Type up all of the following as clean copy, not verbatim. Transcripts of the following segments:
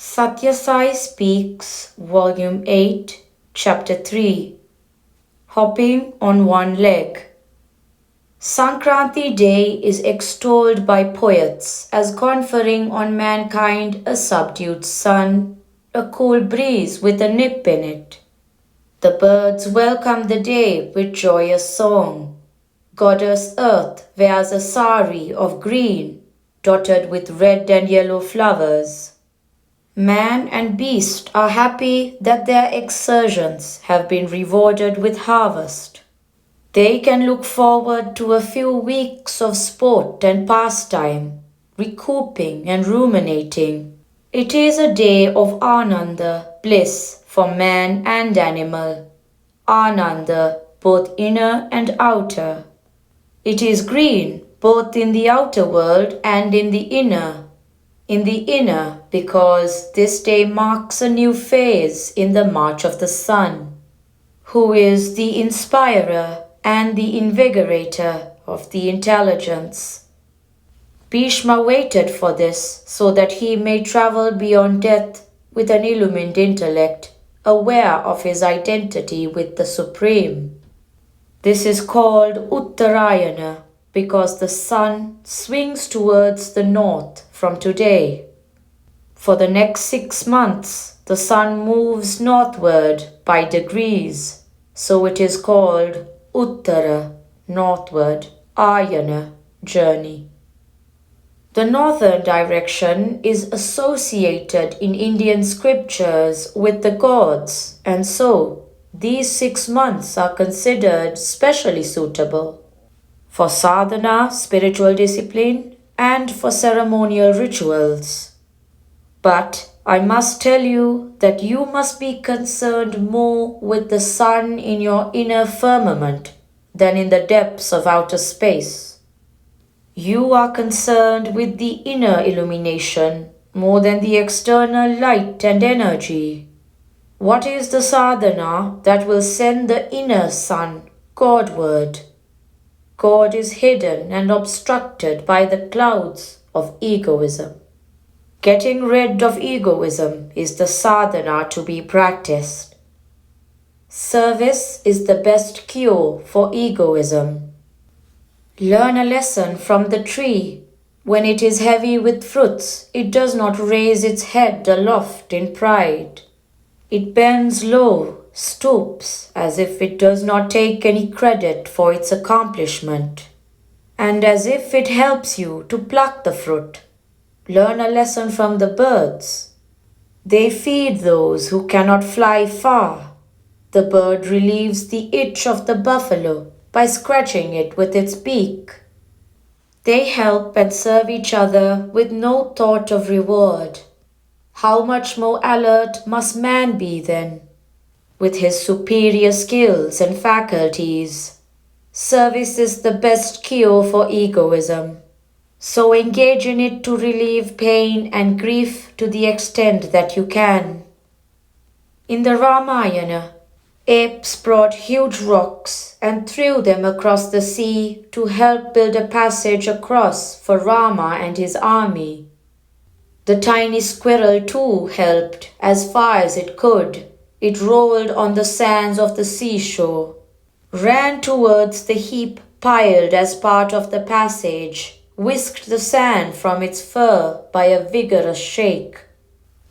Sathya Sai Speaks, Volume 8, Chapter 3. Hopping on One Leg. Satranti Day is extolled by poets as conferring on mankind a subdued sun, a cool breeze with a nip in it. The birds welcome the day with joyous song. Goddess Earth wears a sari of green, dotted with red and yellow flowers. Man and beast are happy that their exertions have been rewarded with harvest. They can look forward to a few weeks of sport and pastime, recouping and ruminating. It is a day of Ananda, bliss for man and animal. Ananda, both inner and outer. It is green both in the outer world and in the inner. In the inner, because this day marks a new phase in the march of the sun, who is the inspirer and the invigorator of the intelligence. Bhishma waited for this so that he may travel beyond death with an illumined intellect, aware of his identity with the Supreme. This is called Uttarayana, because the sun swings towards the north from today. For the next 6 months, the sun moves northward by degrees, so it is called Uttara, northward, Ayana, journey. The northern direction is associated in Indian scriptures with the gods, and so these 6 months are considered specially suitable for sadhana, spiritual discipline, and for ceremonial rituals. But I must tell you that you must be concerned more with the sun in your inner firmament than in the depths of outer space. You are concerned with the inner illumination more than the external light and energy. What is the sadhana that will send the inner sun Godward? God is hidden and obstructed by the clouds of egoism. Getting rid of egoism is the sadhana to be practiced. Service is the best cure for egoism. Learn a lesson from the tree. When it is heavy with fruits, it does not raise its head aloft in pride. It bends low, stoops, as if it does not take any credit for its accomplishment, and as if it helps you to pluck the fruit. Learn a lesson from the birds. They feed those who cannot fly far. The bird relieves the itch of the buffalo by scratching it with its beak. They help and serve each other with no thought of reward. How much more alert must man be then? With his superior skills and faculties, service is the best cure for egoism. So engage in it to relieve pain and grief to the extent that you can. In the Ramayana, apes brought huge rocks and threw them across the sea to help build a passage across for Rama and his army. The tiny squirrel too helped as far as it could. It rolled on the sands of the seashore, ran towards the heap piled as part of the passage, whisked the sand from its fur by a vigorous shake,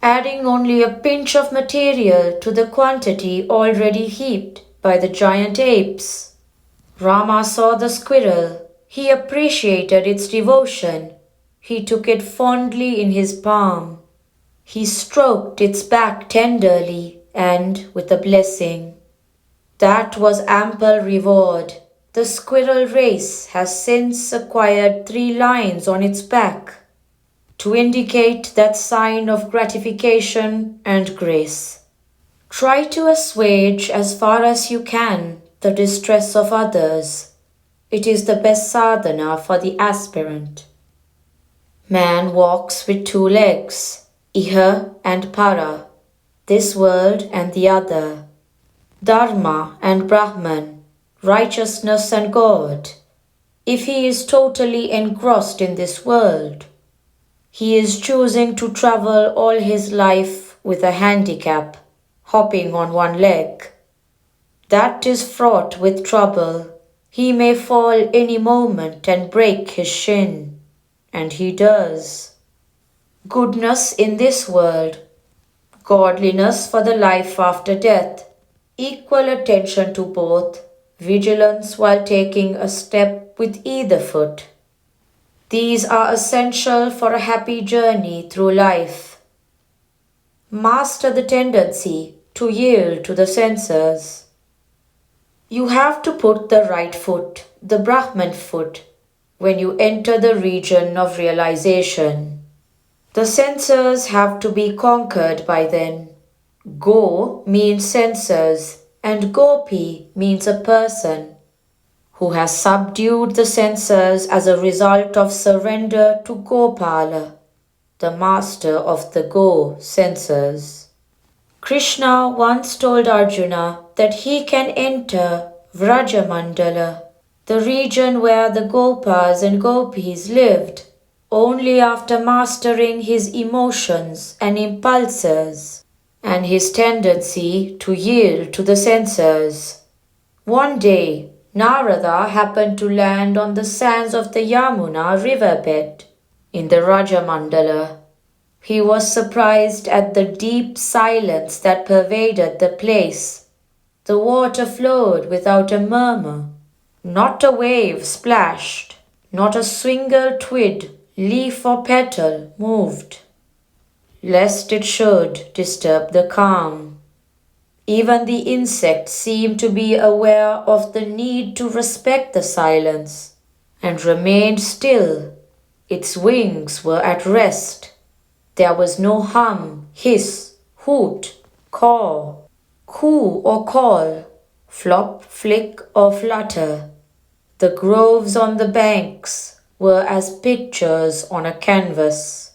adding only a pinch of material to the quantity already heaped by the giant apes. Rama saw the squirrel. He appreciated its devotion. He took it fondly in his palm. He stroked its back tenderly and with a blessing. That was ample reward. The squirrel race has since acquired 3 lines on its back to indicate that sign of gratification and grace. Try to assuage as far as you can the distress of others. It is the best sadhana for the aspirant. Man walks with 2 legs, Iha and Para, this world and the other, Dharma and Brahman, righteousness and God. If he is totally engrossed in this world, He is choosing to travel all his life with a handicap, hopping on one leg. That is fraught with trouble. He may fall any moment and break his shin, and he does. Goodness in this world, godliness for the life after death, equal attention to both, vigilance while taking a step with either foot. These are essential for a happy journey through life. Master the tendency to yield to the senses. You have to put the right foot, the Brahman foot, when you enter the region of realization. The senses have to be conquered by then. Go means senses and gopi means a person who has subdued the senses as a result of surrender to Gopala, the master of the go senses. Krishna once told Arjuna that he can enter Vrajamandala, the region where the Gopas and Gopis lived, only after mastering his emotions and impulses and his tendency to yield to the senses. One day, Narada happened to land on the sands of the Yamuna riverbed in the Rajamandala. He was surprised at the deep silence that pervaded the place. The water flowed without a murmur. Not a wave splashed, not a single twig, leaf or petal moved, lest it should disturb the calm. Even the insect seemed to be aware of the need to respect the silence and remained still. Its wings were at rest. There was no hum, hiss, hoot, caw, coo or call, flop, flick or flutter. The groves on the banks were as pictures on a canvas.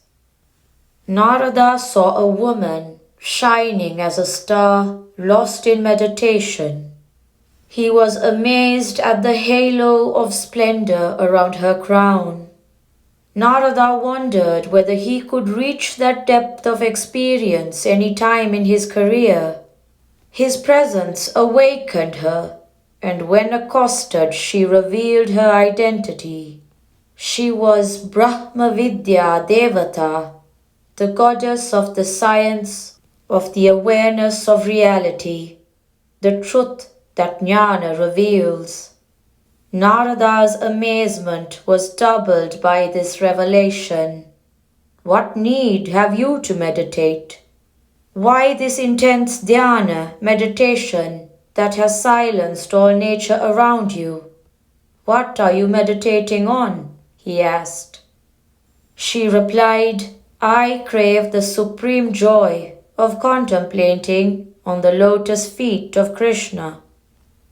Narada saw a woman shining as a star, lost in meditation. He was amazed at the halo of splendor around her crown. Narada wondered whether he could reach that depth of experience any time in his career. His presence awakened her, and when accosted, she revealed her identity. She was Brahma Vidya Devata, the goddess of the science of the awareness of reality, the truth that jnana reveals. Narada's amazement was doubled by this revelation. What need have you to meditate? Why this intense dhyana, meditation, that has silenced all nature around you? What are you meditating on? He asked. She replied, I crave the supreme joy of contemplating on the lotus feet of Krishna.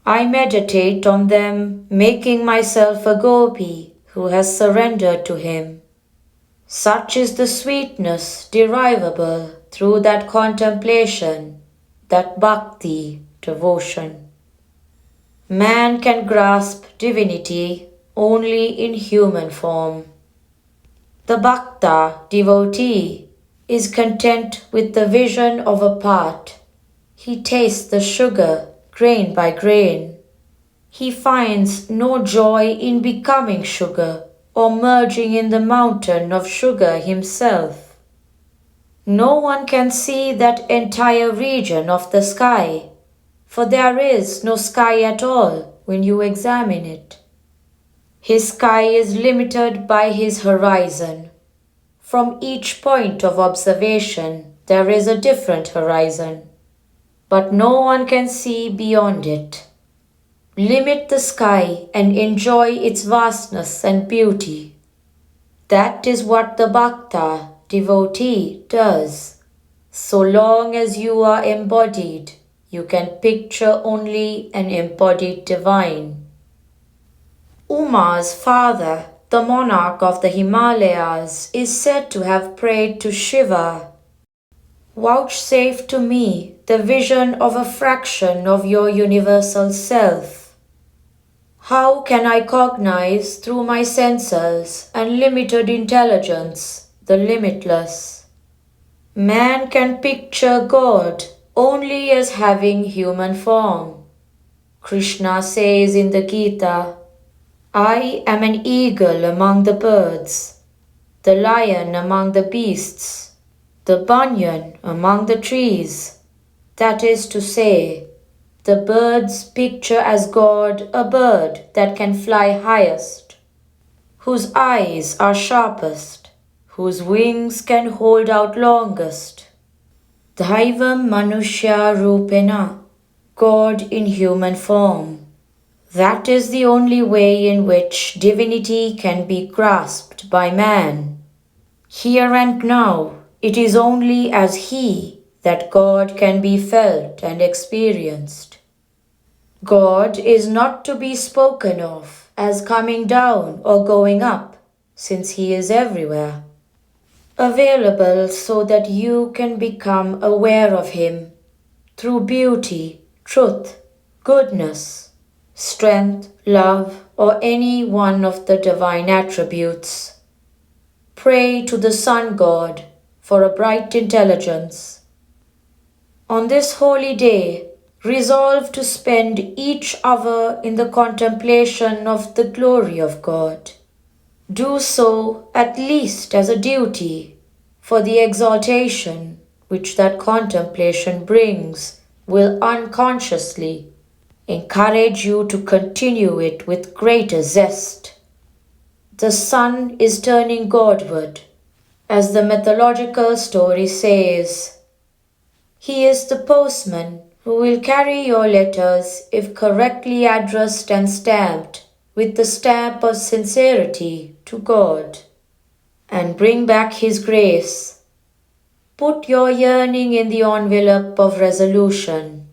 I meditate on them, making myself a gopi who has surrendered to him. Such is the sweetness derivable through that contemplation, that bhakti, devotion. Man can grasp divinity only in human form. The bhakta, devotee, is content with the vision of a part. He tastes the sugar grain by grain. He finds no joy in becoming sugar or merging in the mountain of sugar himself. No one can see that entire region of the sky, for there is no sky at all when you examine it. His sky is limited by his horizon. From each point of observation, there is a different horizon, but no one can see beyond it. Limit the sky and enjoy its vastness and beauty. That is what the bhakta, devotee, does. So long as you are embodied, you can picture only an embodied divine. Uma's father, the monarch of the Himalayas, is said to have prayed to Shiva, vouchsafe to me the vision of a fraction of your universal self. How can I cognize through my senses and limited intelligence the limitless. Man can picture God only as having human form. Krishna says in the Gita, I am an eagle among the birds, the lion among the beasts, the banyan among the trees. That is to say, the birds picture as God a bird that can fly highest, whose eyes are sharpest, whose wings can hold out longest. Daivam Manushya Rupena, God in human form. That is the only way in which divinity can be grasped by man. Here and now, it is only as He that God can be felt and experienced. God is not to be spoken of as coming down or going up, since He is everywhere. Available so that you can become aware of Him through beauty, truth, goodness, strength, love, or any one of the divine attributes. Pray to the Sun God for a bright intelligence. On this holy day, resolve to spend each hour in the contemplation of the glory of God. Do so at least as a duty, for the exaltation which that contemplation brings will unconsciously encourage you to continue it with greater zest. The sun is turning Godward, as the mythological story says. He is the postman who will carry your letters if correctly addressed and stamped with the stamp of sincerity to God, and bring back His grace. Put your yearning in the envelope of resolution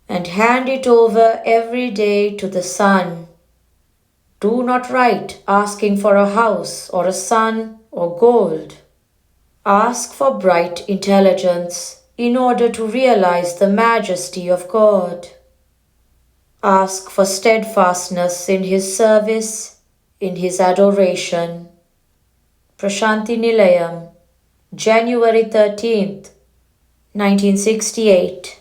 and hand it over every day to the sun. Do not write asking for a house or a son or gold. Ask for bright intelligence in order to realize the majesty of God. Ask for steadfastness in His service, in His adoration. Prashanti Nilayam, January 13th, 1968.